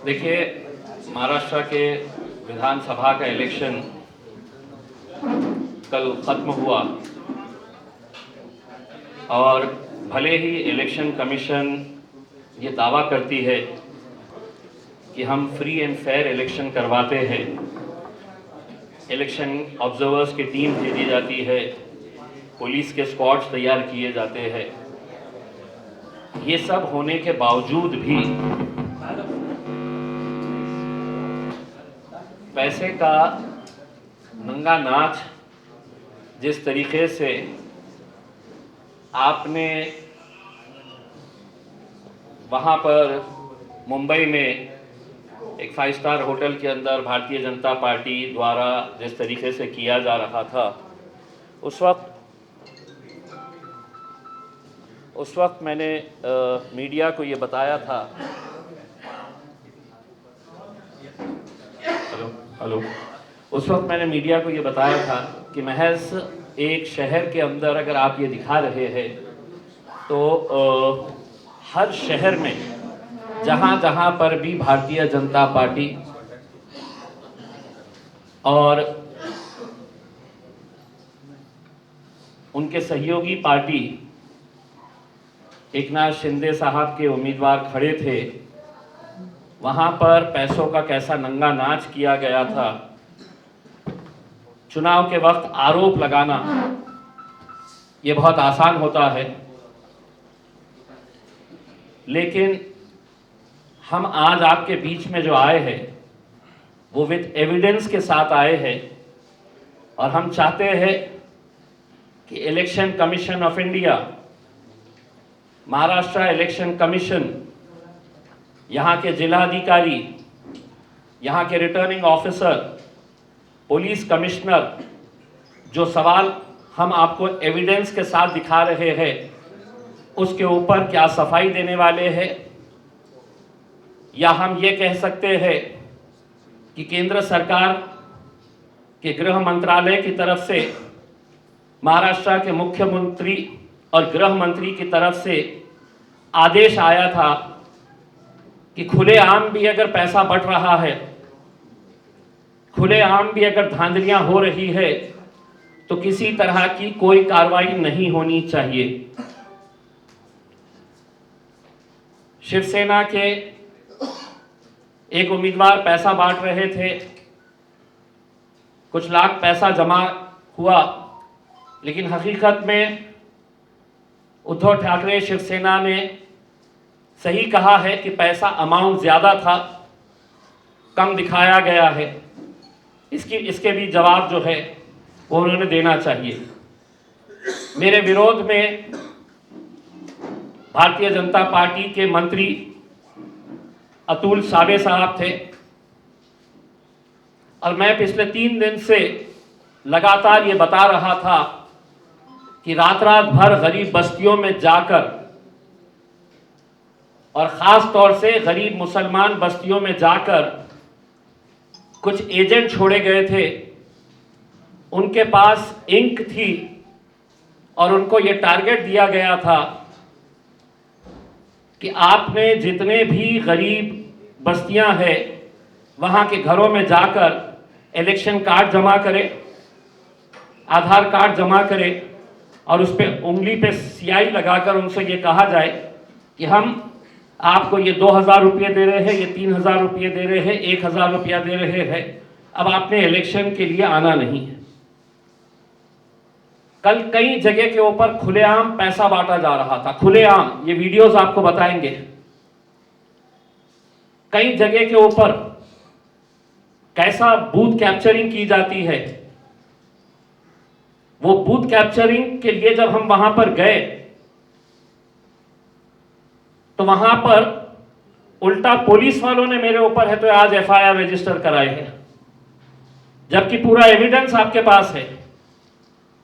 देखिए, महाराष्ट्र के विधानसभा का इलेक्शन कल ख़त्म हुआ और भले ही इलेक्शन कमीशन ये दावा करती है कि हम फ्री एंड फेयर इलेक्शन करवाते हैं, इलेक्शन ऑब्जर्वर्स की टीम भेजी जाती है, पुलिस के स्क्वाड्स तैयार किए जाते हैं, ये सब होने के बावजूद भी पैसे का नंगा नाच जिस तरीके से आपने वहाँ पर मुंबई में एक 5 स्टार होटल के अंदर भारतीय जनता पार्टी द्वारा जिस तरीके से किया जा रहा था, उस वक्त मैंने मीडिया को ये बताया था। हेलो उस वक्त मैंने मीडिया को ये बताया था कि महज एक शहर के अंदर अगर आप ये दिखा रहे हैं तो हर शहर में जहाँ जहाँ पर भी भारतीय जनता पार्टी और उनके सहयोगी पार्टी एकनाथ शिंदे साहब के उम्मीदवार खड़े थे, वहाँ पर पैसों का कैसा नंगा नाच किया गया था। चुनाव के वक्त आरोप लगाना ये बहुत आसान होता है, लेकिन हम आज आपके बीच में जो आए हैं वो विद एविडेंस के साथ आए हैं और हम चाहते हैं कि election commission of India, Maharashtra election commission, यहाँ के जिलाधिकारी, यहाँ के रिटर्निंग ऑफिसर, पुलिस कमिश्नर, जो सवाल हम आपको एविडेंस के साथ दिखा रहे हैं उसके ऊपर क्या सफाई देने वाले हैं, या हम ये कह सकते हैं कि केंद्र सरकार के गृह मंत्रालय की तरफ से, महाराष्ट्र के मुख्यमंत्री और गृह मंत्री की तरफ से आदेश आया था कि खुलेआम भी अगर पैसा बंट रहा है, खुलेआम भी अगर धांधलियां हो रही है तो किसी तरह की कोई कार्रवाई नहीं होनी चाहिए। शिवसेना के एक उम्मीदवार पैसा बांट रहे थे, कुछ लाख पैसा जमा हुआ, लेकिन हकीकत में उद्धव ठाकरे शिवसेना ने सही कहा है कि पैसा अमाउंट ज़्यादा था, कम दिखाया गया है। इसके भी जवाब जो है वो उन्होंने देना चाहिए। मेरे विरोध में भारतीय जनता पार्टी के मंत्री अतुल सावे साहब थे और मैं पिछले 3 दिन से लगातार ये बता रहा था कि रात रात भर गरीब बस्तियों में जाकर और ख़ास तौर से गरीब मुसलमान बस्तियों में जाकर कुछ एजेंट छोड़े गए थे, उनके पास इंक थी और उनको ये टारगेट दिया गया था कि आपने जितने भी गरीब बस्तियां हैं वहाँ के घरों में जाकर इलेक्शन कार्ड जमा करें, आधार कार्ड जमा करें और उस पर उंगली पे स्याही लगाकर उनसे ये कहा जाए कि हम आपको ये 2000 रुपये दे रहे हैं, ये 3000 रुपये दे रहे हैं, 1000 रुपया दे रहे हैं, अब आपने इलेक्शन के लिए आना नहीं है। कल कई जगह के ऊपर खुलेआम पैसा बांटा जा रहा था, खुलेआम, ये वीडियोस आपको बताएंगे। कई जगह के ऊपर कैसा बूथ कैप्चरिंग की जाती है। वो बूथ कैप्चरिंग के लिए जब हम वहां पर गए तो वहां पर उल्टा पुलिस वालों ने मेरे ऊपर है तो आज एफआईआर रजिस्टर कराए हैं, जबकि पूरा एविडेंस आपके पास है।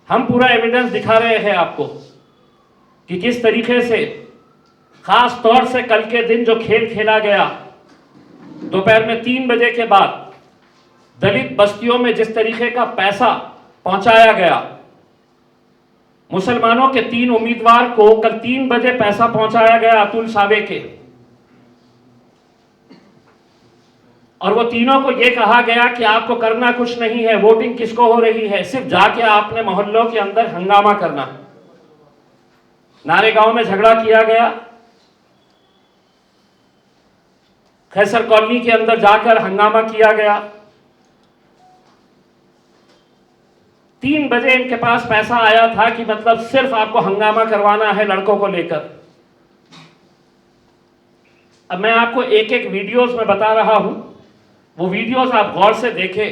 हम पूरा एविडेंस दिखा रहे हैं आपको कि किस तरीके से, खास तौर से कल के दिन जो खेल खेला गया दोपहर में 3 बजे के बाद, दलित बस्तियों में जिस तरीके का पैसा पहुंचाया गया, मुसलमानों के 3 उम्मीदवार को कल 3 बजे पैसा पहुंचाया गया अतुल सावे के। और वो तीनों को ये कहा गया कि आपको करना कुछ नहीं है, वोटिंग किसको हो रही है, सिर्फ जाके आपने मोहल्लों के अंदर हंगामा करना। नारेगांव में झगड़ा किया गया, खैसर कॉलोनी के अंदर जाकर हंगामा किया गया। 3 बजे इनके पास पैसा आया था कि मतलब सिर्फ आपको हंगामा करवाना है लड़कों को लेकर। अब मैं आपको एक एक वीडियोस में बता रहा हूं, वो वीडियोस आप गौर से देखें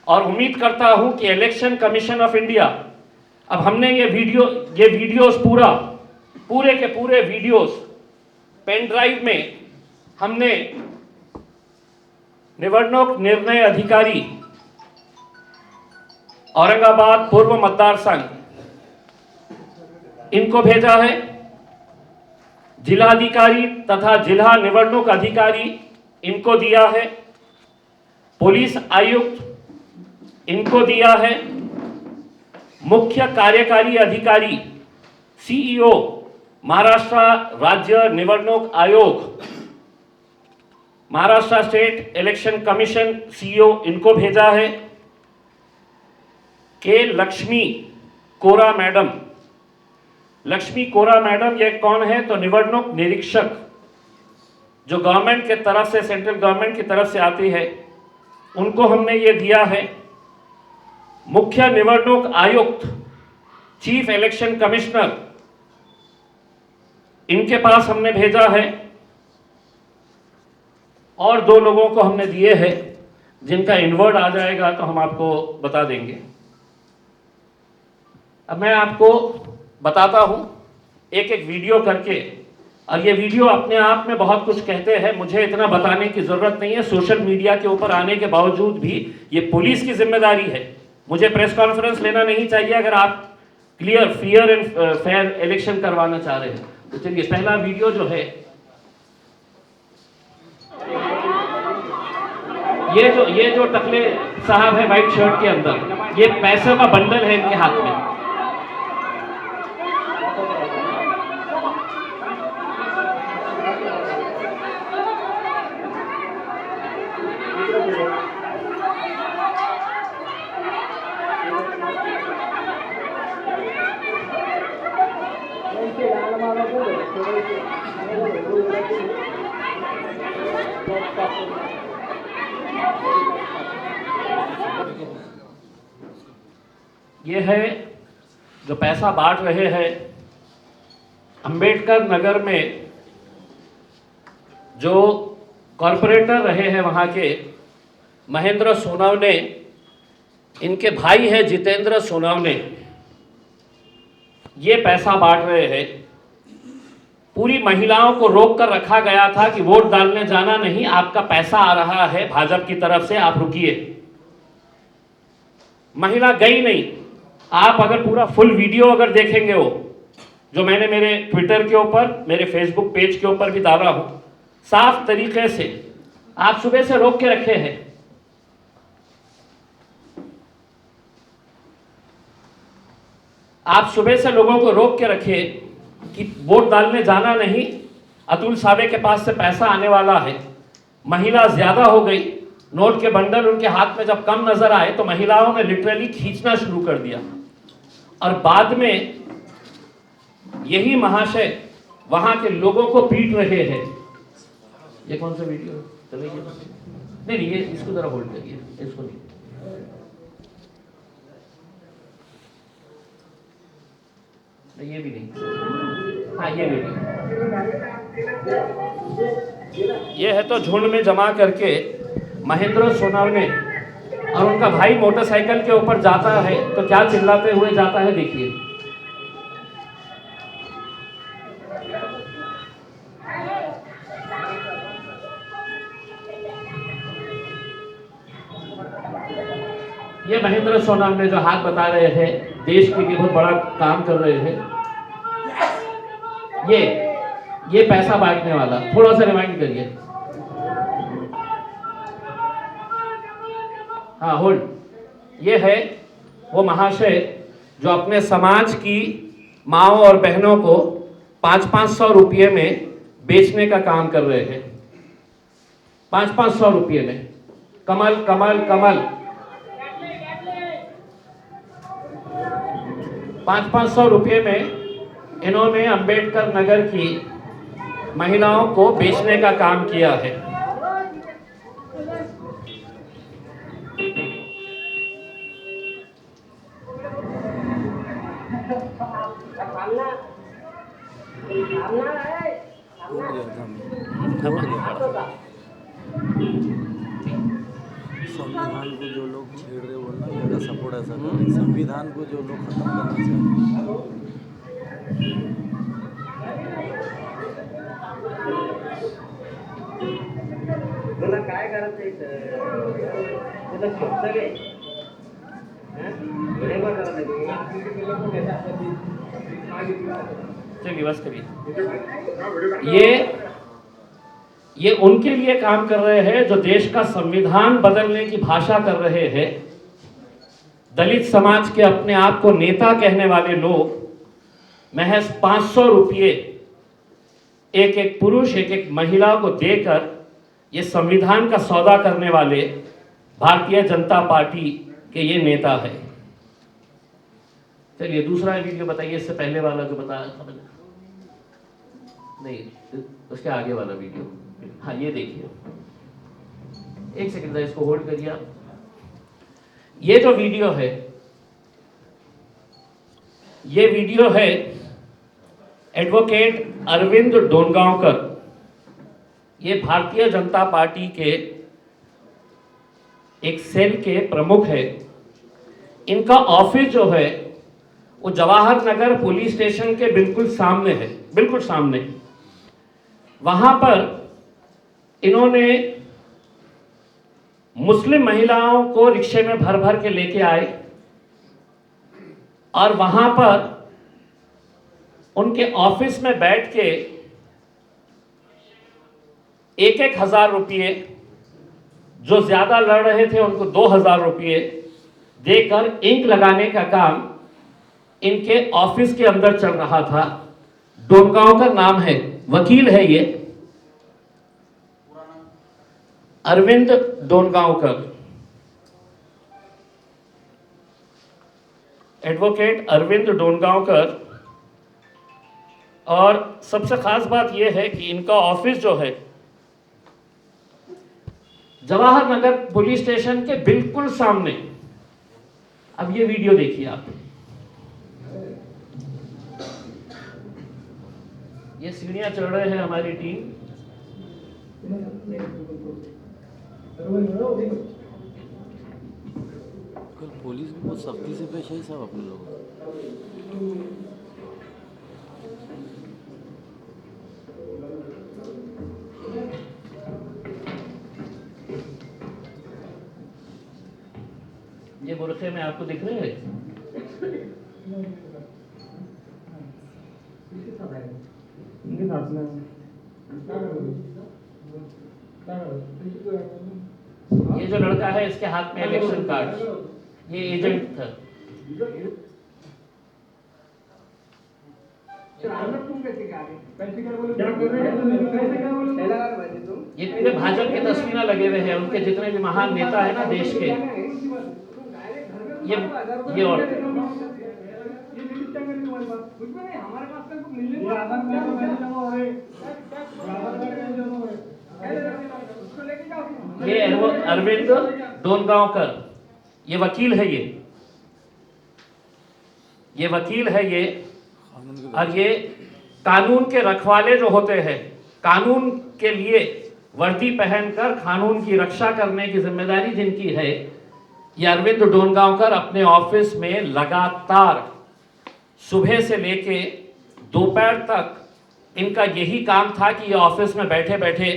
और उम्मीद करता हूं कि इलेक्शन कमीशन ऑफ इंडिया, अब हमने ये वीडियोस पूरे के पूरे वीडियोस पेन ड्राइव में हमने निवडणूक निर्णय अधिकारी औरंगाबाद पूर्व मतदार संघ इनको भेजा है, जिलाधिकारी तथा जिला निवडणूक अधिकारी इनको दिया है, पुलिस आयुक्त इनको दिया है, मुख्य कार्यकारी अधिकारी सीईओ महाराष्ट्र राज्य निवडणूक आयोग, Maharashtra state election commission CEO इनको भेजा है, के लक्ष्मी कोरा मैडम। लक्ष्मी कोरा मैडम ये कौन है? तो निवडणूक निरीक्षक जो गवर्नमेंट के तरफ से, सेंट्रल गवर्नमेंट की तरफ से आती है, उनको हमने ये दिया है। मुख्य निवडणूक आयुक्त चीफ इलेक्शन कमिश्नर इनके पास हमने भेजा है, और 2 लोगों को हमने दिए हैं जिनका इनवर्ड आ जाएगा तो हम आपको बता देंगे। अब मैं आपको बताता हूं एक एक वीडियो करके, और ये वीडियो अपने आप में बहुत कुछ कहते हैं, मुझे इतना बताने की जरूरत नहीं है। सोशल मीडिया के ऊपर आने के बावजूद भी ये पुलिस की जिम्मेदारी है, मुझे प्रेस कॉन्फ्रेंस लेना नहीं चाहिए अगर आप clear fair and fair election करवाना चाह रहे हैं। तो चलिए पहला वीडियो जो है, ये जो टकले साहब है व्हाइट शर्ट के अंदर, ये पैसे का बंडल है इनके हाथ में। ये है जो पैसा बांट रहे हैं अंबेडकर नगर में, जो कॉरपोरेटर रहे हैं वहाँ के महेंद्र सोनवने, इनके भाई है जितेंद्र सोनवने, ये पैसा बांट रहे हैं। पूरी महिलाओं को रोक कर रखा गया था कि वोट डालने जाना नहीं, आपका पैसा आ रहा है भाजपा की तरफ से, आप रुकिए। महिला गई नहीं। आप अगर पूरा फुल वीडियो अगर देखेंगे, वो जो मैंने मेरे ट्विटर के ऊपर, मेरे फेसबुक पेज के ऊपर भी डाला हूं, साफ तरीके से आप सुबह से रोक के रखे हैं। आप सुबह से लोगों को रोक के रखे कि वोट डालने जाना नहीं, अतुल सावे के पास से पैसा आने वाला है। महिला ज्यादा हो गई, नोट के बंडल उनके हाथ में जब कम नजर आए तो महिलाओं ने लिटरली खींचना शुरू कर दिया, और बाद में यही महाशय वहां के लोगों को पीट रहे हैं। ये कौन सा वीडियो चलेगी? नहीं, ये इसको जरा होल्ड करिए, इसको नहीं, ये भी नहीं, हाँ ये भी नहीं। ये है तो झुंड में जमा करके महेंद्र सोनवने और उनका भाई मोटरसाइकिल के ऊपर जाता है तो क्या चिल्लाते हुए जाता है, देखिए। ये महेंद्र सोनवने जो हाथ बता रहे हैं, देश के लिए बहुत बड़ा काम कर रहे हैं। ये पैसा बांटने वाला, थोड़ा सा रिमाइंड करिए। हाँ होल्ड। ये है वो महाशय जो अपने समाज की माओ और बहनों को 500-500 रुपये में बेचने का काम कर रहे हैं। 500 रुपये में। कमल कमल कमल 500 रुपये में इन्होंने अंबेडकर नगर की महिलाओं को बेचने का काम किया है। संविधान को जो लोग छेड़ रहे बोलना मेरा सपोर्ट ऐसा कर रहे संविधान को जो लोग खत्म करना चाहते तुला काय करायचं तुला शोधतं काय हे बघा चलिए बस करिए। ये उनके लिए काम कर रहे हैं जो देश का संविधान बदलने की भाषा कर रहे हैं। दलित समाज के अपने आप को नेता कहने वाले लोग महज 500 रुपये एक एक पुरुष एक एक महिला को देकर ये संविधान का सौदा करने वाले भारतीय जनता पार्टी के ये नेता है। चलिए दूसरा वीडियो बताइए, इससे पहले वाला जो बताया था मैंने, नहीं उसके आगे वाला वीडियो। हाँ ये देखिए, एक सेकंड इसको होल्ड करिए आप। ये जो वीडियो है, ये वीडियो है एडवोकेट अरविंद डोनगांवकर। ये भारतीय जनता पार्टी के एक सेल के प्रमुख है। इनका ऑफिस जो है वो जवाहर नगर पुलिस स्टेशन के बिल्कुल सामने है, बिल्कुल सामने। वहां पर इन्होंने मुस्लिम महिलाओं को रिक्शे में भर भर के लेके आए और वहां पर उनके ऑफिस में बैठ के 1,000 रुपये, जो ज्यादा लड़ रहे थे उनको 2,000 रुपये देकर इंक लगाने का काम इनके ऑफिस के अंदर चल रहा था। डोनगांवकर नाम है, वकील है ये, अरविंद डोनगांवकर, एडवोकेट अरविंद डोनगांवकर। और सबसे खास बात यह है कि इनका ऑफिस जो है जवाहर नगर पुलिस स्टेशन के बिल्कुल सामने। अब ये वीडियो देखिए आप। ये सीढ़ियां चढ़ रहे हैं हमारी टीम। कल पुलिस भी बहुत सख्ती से पेश आई सब अपने लोग। ये बुरखे में आपको दिख रहे हैं? ये जो लड़का है इसके हाथ में इलेक्शन कार्ड, ये एजेंट था। ये पूरे भाजपा के तस्वीरें लगे हुए हैं, उनके जितने भी महान नेता है ना देश के। ये और ये अरविंद डोनगांवकर, ये वकील है, ये वकील है ये। और ये कानून के रखवाले जो होते हैं, कानून के लिए वर्दी पहनकर कानून की रक्षा करने की जिम्मेदारी जिनकी है, ये अरविंद डोनगांवकर अपने ऑफिस में लगातार सुबह से लेके दोपहर तक इनका यही काम था कि ये ऑफिस में बैठे बैठे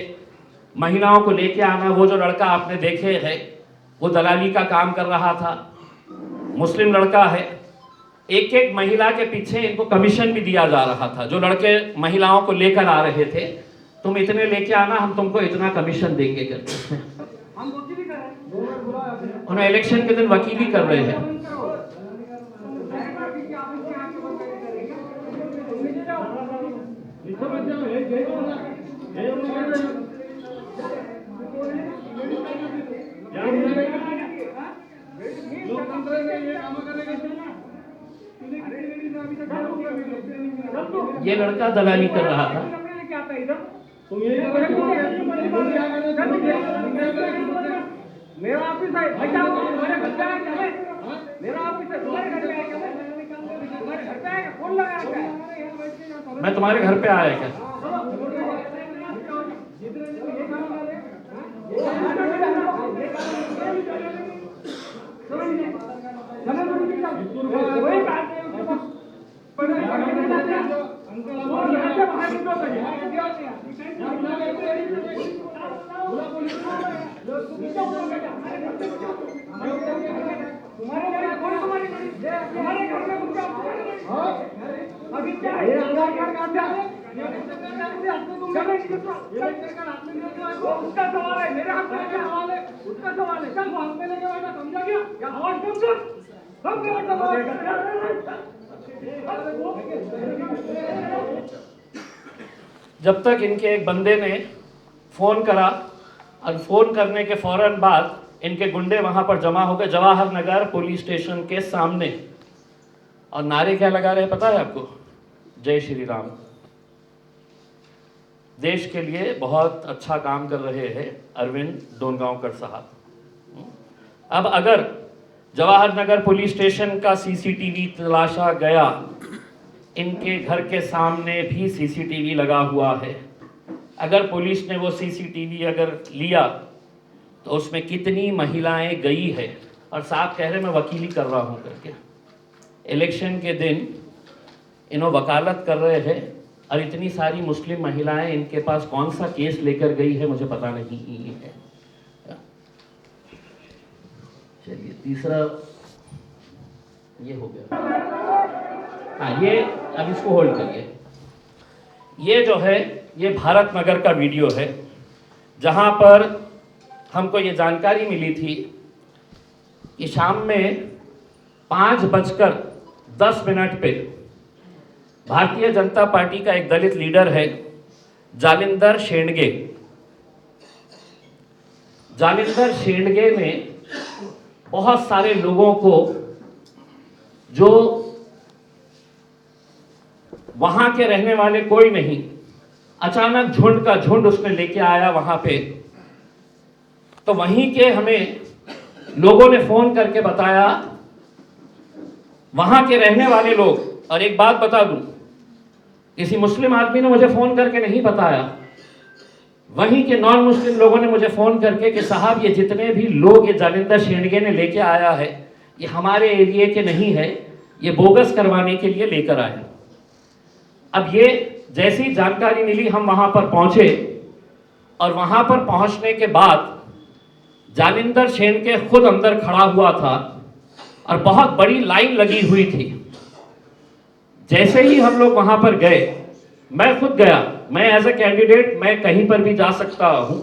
महिलाओं को लेके आना। वो जो लड़का आपने देखे है वो दलाली का काम कर रहा था, मुस्लिम लड़का है। एक एक महिला के पीछे इनको कमीशन भी दिया जा रहा था। जो लड़के महिलाओं को लेकर आ रहे थे, तुम इतने लेके आना, हम तुमको इतना कमीशन देंगे करके। उन्हें इलेक्शन के दिन वकीली कर रहे हैं। ये लड़का दलाली कर रहा था। मेरा ऑफिस है, अच्छा तुम्हारे घर पे आया क्या? मेरा ऑफिस है, तुम्हारे घर पे आया क्या? तुम्हारे घर पे आया, कौन लगाया क्या? मैं तुम्हारे घर पे आया क्या? अभी क्या है? आधार कार्ड काटा उसका सवाल है, मेरे हाथ में क्या सवाल है? उसका सवाल है, चल हाथ में लेके बैठा, समझा क्या? क्या आवाज कम कर, कम कर। जब तक इनके एक बंदे ने फ़ोन करा और फ़ोन करने के फ़ौरन बाद इनके गुंडे वहाँ पर जमा हो गए जवाहर नगर पुलिस स्टेशन के सामने, और नारे क्या लगा रहे पता है आपको? जय श्री राम। देश के लिए बहुत अच्छा काम कर रहे हैं अरविंद डोनगांवकर साहब। अब अगर जवाहर नगर पुलिस स्टेशन का सीसीटीवी तलाशा गया, इनके घर के सामने भी सीसीटीवी लगा हुआ है। अगर पुलिस ने वो सीसीटीवी अगर लिया तो उसमें कितनी महिलाएं गई है, और साहब कह रहे मैं वकीली कर रहा हूं करके। इलेक्शन के दिन इन्हों वकालत कर रहे हैं और इतनी सारी मुस्लिम महिलाएं इनके पास कौन सा केस लेकर गई है मुझे पता नहीं है। चलिए तीसरा ये हो गया। हाँ, ये अब इसको होल्ड करिए। ये जो है ये भारत नगर का वीडियो है, जहां पर हमको ये जानकारी मिली थी कि शाम में 5:10 पे भारतीय जनता पार्टी का एक दलित लीडर है जालिंदर शेंडगे। जालिंदर शेंडगे ने बहुत सारे लोगों को, जो वहां के रहने वाले कोई नहीं, अचानक झुंड का झुंड उसने लेके आया वहां पे। तो वहीं के हमें लोगों ने फोन करके बताया, वहां के रहने वाले लोग, और एक बात बता दूं, किसी मुस्लिम आदमी ने मुझे फोन करके नहीं बताया, वहीं के नॉन मुस्लिम लोगों ने मुझे फोन करके कि साहब ये जितने भी लोग ये जालिंदर शेंडगे ने लेके आया है ये हमारे एरिया के नहीं है, ये बोगस करवाने के लिए लेकर आए। अब ये जैसी जानकारी मिली हम वहां पर पहुंचे, और वहां पर पहुंचने के बाद जालिंदर शेंडगे खुद अंदर खड़ा हुआ था और बहुत बड़ी लाइन लगी हुई थी। जैसे ही हम लोग वहां पर गए, मैं खुद गया, मैं एज ए कैंडिडेट मैं कहीं पर भी जा सकता हूं।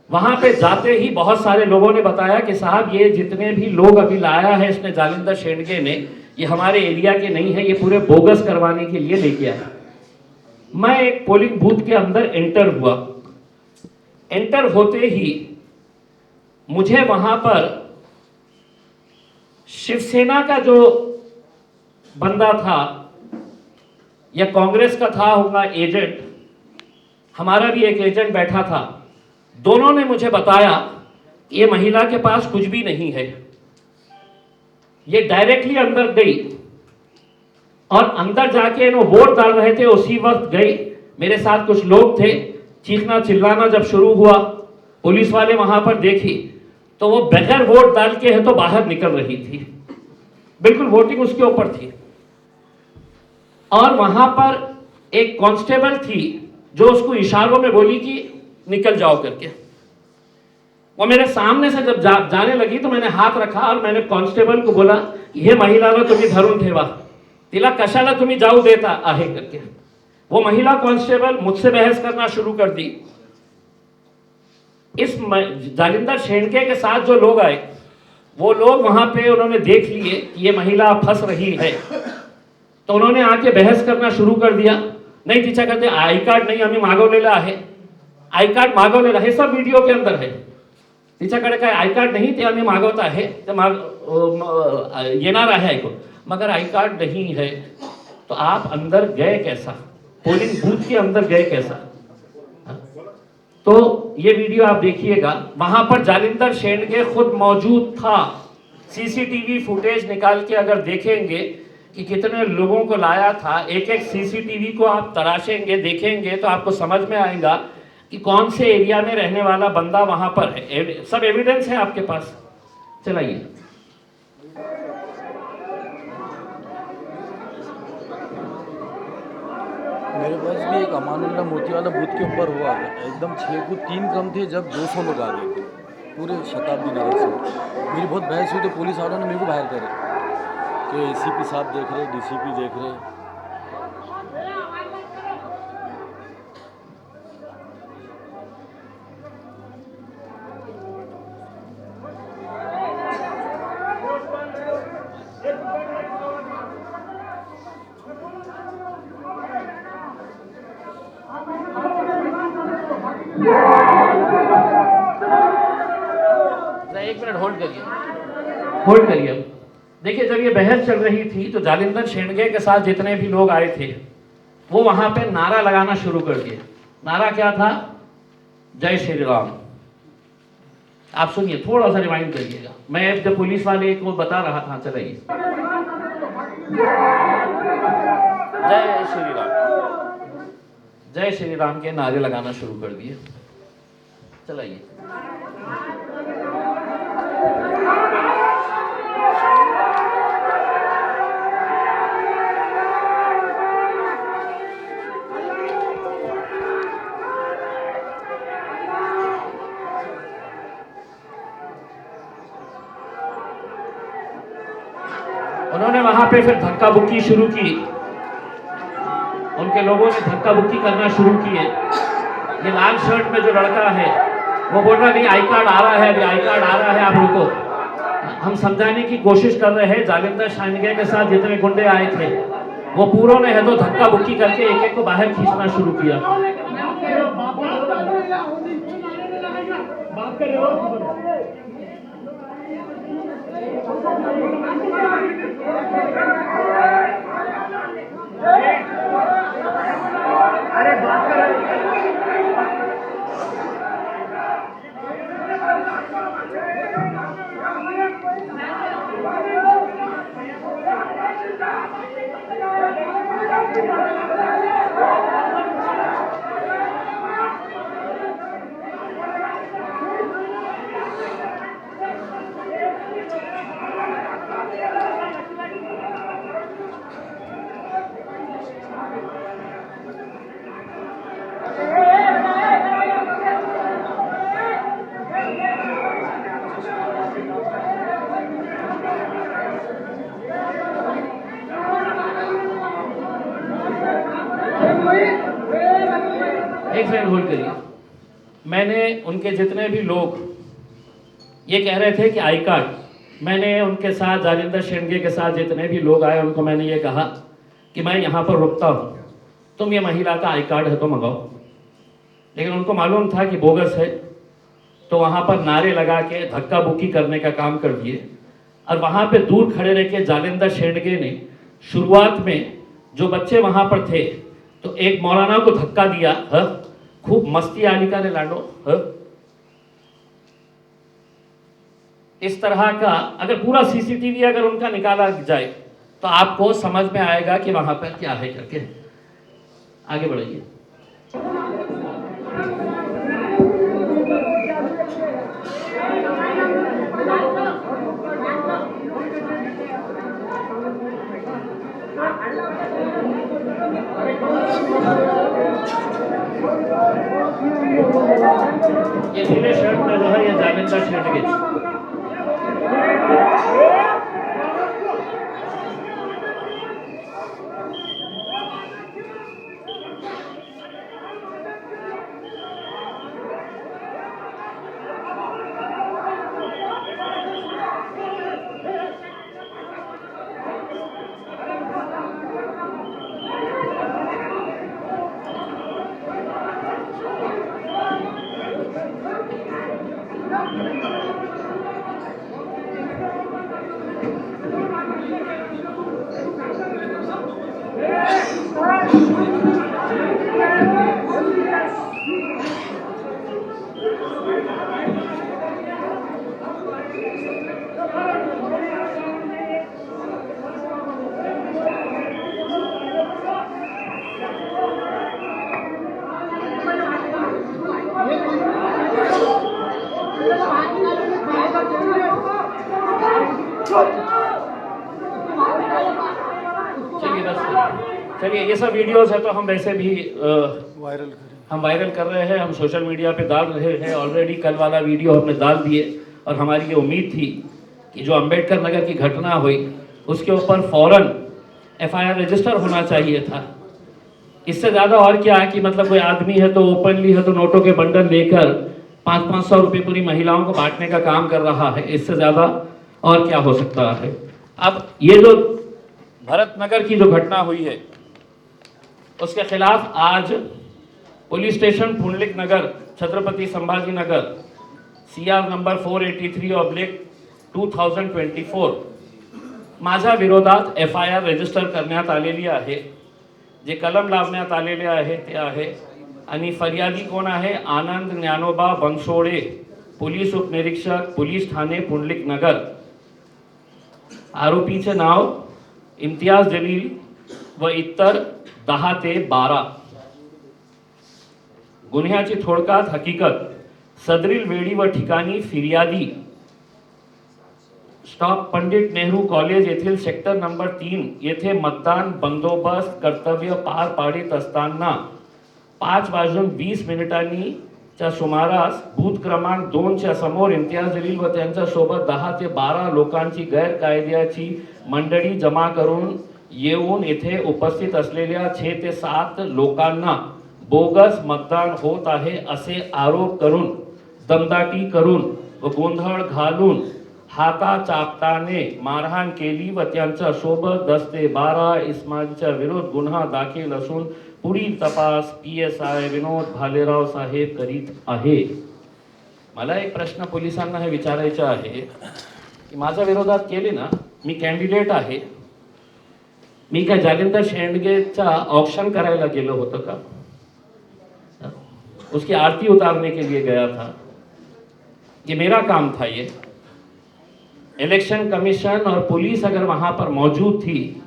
वहां पे जाते ही बहुत सारे लोगों ने बताया कि साहब ये जितने भी लोग अभी लाया है इसने जालिंदर शेंडगे ने, ये हमारे एरिया के नहीं है, ये पूरे बोगस करवाने के लिए लेके आया। मैं एक पोलिंग बूथ के अंदर एंटर हुआ। एंटर होते ही मुझे वहां पर शिवसेना का जो बंदा था या कांग्रेस का था होगा एजेंट, हमारा भी एक एजेंट बैठा था, दोनों ने मुझे बताया कि ये महिला के पास कुछ भी नहीं है। ये डायरेक्टली अंदर गई और अंदर जाके इन्हों वोट डाल रहे थे, उसी वक्त गई। मेरे साथ कुछ लोग थे, चीखना चिल्लाना जब शुरू हुआ, पुलिस वाले वहां पर देखी तो वो बगैर वोट डाल के है तो बाहर निकल रही थी, बिल्कुल वोटिंग उसके ऊपर थी। और वहां पर एक कांस्टेबल थी जो उसको इशारों में बोली कि निकल जाओ करके। वो मेरे सामने से जब जाने लगी तो मैंने हाथ रखा और मैंने कांस्टेबल को बोला, हे महिलाला तुम्ही धरून ठेवा, तिला कशाला तुम्ही जाऊ देता आहे करके। वो महिला कांस्टेबल मुझसे बहस करना शुरू कर दी। इस जालिंदर शेंडगे के साथ जो लोग आए, वो लोग वहां पे उन्होंने देख लिए कि ये महिला फंस रही है, तो उन्होंने आके बहस करना शुरू कर दिया। नहीं तिच्या करते आई कार्ड नाही आम्ही मागवलेलं आहे, आई कार्ड मागवलेलं आहे, सब वीडियो के अंदर है। तिच्याकडे काय आई कार्ड नहीं ते आम्ही मागवत आहे, ते येणार आहे ऐकून, मगर आई कार्ड नहीं है। तो आप अंदर गए कैसा, पोलिंग बूथ के अंदर गए कैसा? तो ये वीडियो आप देखिएगा, वहां पर जालिंदर शेंडगे खुद मौजूद था। सीसीटीवी फुटेज निकाल के अगर देखेंगे कि कितने लोगों को लाया था, एक एक सीसीटीवी को आप तराशेंगे, देखेंगे तो आपको समझ में आएगा कि कौन से एरिया में रहने वाला बंदा वहां पर है। सब एविडेंस है आपके पास। चलाइए। मेरे पास भी एक अमानुल्लाह मोती वाला बूथ के ऊपर हुआ है, एकदम 6 को 3 कम थे जब 200 लोग आ गए थे पूरे शताब्दी नगर से। मेरी बहुत बहस हुई तो पुलिस वालों ने मेरे को बाहर करे कि एसीपी साहब देख रहे, डीसीपी देख रहे। एक मिनट होल्ड करिए, होल्ड करिए। देखिए, जब ये बहस चल रही थी तो जालिंदर शेंडगे के साथ जितने भी लोग आए थे वो वहां पे नारा लगाना शुरू कर दिए। नारा क्या था? जय श्री राम। आप सुनिए, थोड़ा सा रिवाइंड करिएगा। मैं जब पुलिस वाले को बता रहा था, चलाइए। जय श्री राम, जय श्री राम के नारे लगाना शुरू कर दिए। चलाइए। उन्होंने वहां पे फिर धक्का बुक्की शुरू की, उनके लोगों ने धक्का बुक्की करना शुरू किए। ये लाल शर्ट में जो लड़का है वो बोल रहा नहीं आई कार्ड आ रहा है, अभी आई कार्ड आ रहा है, आप रुको। हम समझाने की कोशिश कर रहे हैं। जालिंदर शेंडगे के साथ जितने गुंडे आए थे वो पूरों ने है तो धक्का बुक्की करके एक एक को बाहर खींचना शुरू किया। अरे बात कर एक सेकंड होल्ड करिए। मैंने उनके जितने भी लोग ये कह रहे थे कि आई कार्ड, मैंने उनके साथ जालिंदर शेंडगे के साथ जितने भी लोग आए उनको मैंने ये कहा कि मैं यहाँ पर रुकता हूँ, तुम ये महिला का आई कार्ड है तो मंगाओ। लेकिन उनको मालूम था कि बोगस है, तो वहाँ पर नारे लगा के धक्का बुक्की करने का काम कर दिए। और वहाँ पे दूर खड़े रह के जालिंदर शेंडगे ने शुरुआत में जो बच्चे वहाँ पर थे तो एक मौलाना को धक्का दिया, खूब मस्ती आलिका ने लाडो। इस तरह का अगर पूरा सीसीटीवी अगर उनका निकाला जाए तो आपको समझ में आएगा कि वहां पर क्या है करके। आगे बढ़िए। ये नीले शर्ट में जो है ये जालिंदर शेंडगे। चलिए बस, चलिए ये सब वीडियोस है तो हम वैसे भी वायरल करें। हम वायरल कर रहे हैं, हम सोशल मीडिया पे डाल रहे हैं। ऑलरेडी कल वाला वीडियो हमने डाल दिए और हमारी ये उम्मीद थी कि जो अंबेडकर नगर की घटना हुई उसके ऊपर फौरन एफआईआर रजिस्टर होना चाहिए था। इससे ज़्यादा और क्या है कि मतलब कोई आदमी है तो ओपनली है तो नोटों के बंडल लेकर 500-500 रुपये पूरी महिलाओं को बांटने का काम कर रहा है। इससे ज़्यादा और क्या हो सकता है। अब ये जो भरत नगर की जो घटना हुई है उसके खिलाफ आज पुलिस स्टेशन पुंडलिक नगर छत्रपति संभाजी नगर CR नंबर 483/2024 माझ्या विरोधात FIR रजिस्टर करण्यात आलेली आहे। जे कलम लावण्यात आलेले आहे ते आहे आणि फरियादी कोण आहे? आनंद ज्ञानोबा बनसोडे, पोलीस उपनिरीक्षक, पोलीस ठाणे पुंडलिक नगर। आरोपीचे नाव इम्तियाज जलील व इतर 10 ते 12। गुन्ह्याची थोडक्यात हकीकत, सदरील वेळी व ठिकाणी फिर्यादी स्टॉप पंडित नेहरू कॉलेज येथील सेक्टर नंबर 3 येथे मतदान बंदोबस्त कर्तव्य पार पाडित असताना 5:20 च्या सुमारास बूथ क्रमांक 2 च्या समोर इम्तियाज जलील व त्यांच्या सोबत 10 ते 12 लोकांची गैरकायद्याची मंडळी जमा करून येऊन येथे उपस्थित असलेल्या 6 ते 7 लोकांना बोगस मतदान होत आहे असे आरोप करून दमदाटी करून व गोंधळ घालून हाताचापटाने मारहाण केली व त्यांच्या सोबत 10 ते 12 इसमांच्या विरुद्ध गुन्हा दाखल असून पुढील तपास PSI विनोद भालेराव साहेब करीत आहे। मला एक प्रश्न पोलिसांना हे विचारायचा आहे की माझ्या विरोधात केले ना, मी कॅन्डिडेट आहे, मी काय जालिंदर शेंडगेचा ऑक्शन करायला गेलो होतो का? उसकी आरती उतारने के लिए गया था, ये मेरा काम था। ये इलेक्शन कमीशन और पुलिस अगर वहां पर मौजूद थी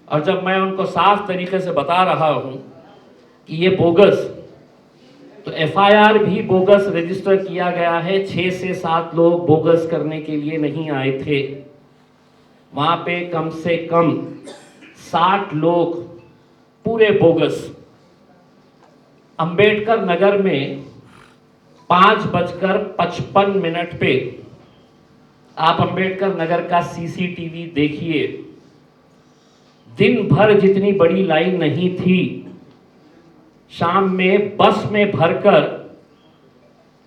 और जब मैं उनको साफ तरीके से बता रहा हूं कि ये बोगस, तो FIR भी बोगस रजिस्टर किया गया है। 6 से 7 लोग बोगस करने के लिए नहीं आए थे, वहां पे कम से कम 60 लोग पूरे बोगस। अंबेडकर नगर में 5:55 पे आप अंबेडकर नगर का CCTV देखिए, दिन भर जितनी बड़ी लाइन नहीं थी, शाम में बस में भरकर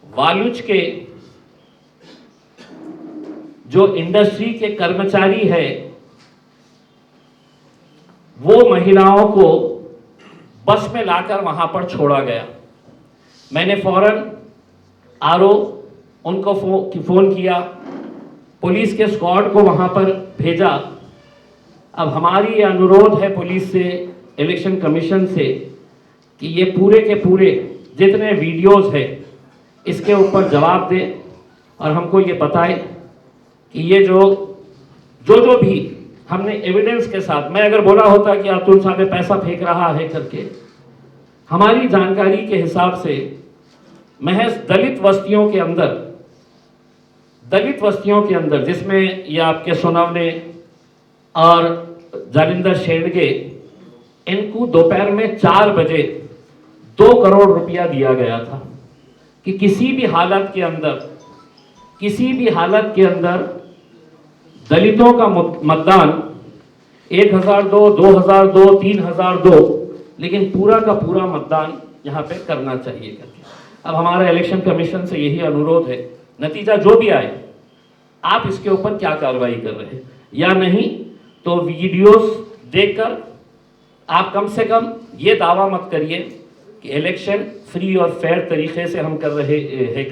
वालुच के जो इंडस्ट्री के कर्मचारी है वो महिलाओं को बस में लाकर वहां पर छोड़ा गया। मैंने फौरन RO उनको फोन किया, पुलिस के स्क्वाड को वहां पर भेजा। अब हमारी ये अनुरोध है पुलिस से, इलेक्शन कमीशन से कि ये पूरे के पूरे जितने वीडियोस है इसके ऊपर जवाब दे और हमको ये बताए कि ये जो भी हमने एविडेंस के साथ, मैं अगर बोला होता कि अतुल साहब पैसा फेंक रहा है करके, हमारी जानकारी के हिसाब से महज दलित वस्तियों के अंदर जिसमें ये आपके सोनावने और जालिंदर शेंडगे, इनको दोपहर में 4 बजे 2 करोड़ रुपया दिया गया था कि किसी भी हालत के अंदर दलितों का मतदान 1002, 2002, 3002, लेकिन पूरा का पूरा मतदान यहाँ पे करना चाहिए करके। अब हमारा इलेक्शन कमीशन से यही अनुरोध है, नतीजा जो भी आए आप इसके ऊपर क्या कार्रवाई कर रहे हैं या नहीं, तो वीडियोस देखकर आप कम से कम ये दावा मत करिए कि इलेक्शन फ्री और फेयर तरीके से हम कर रहे हैं।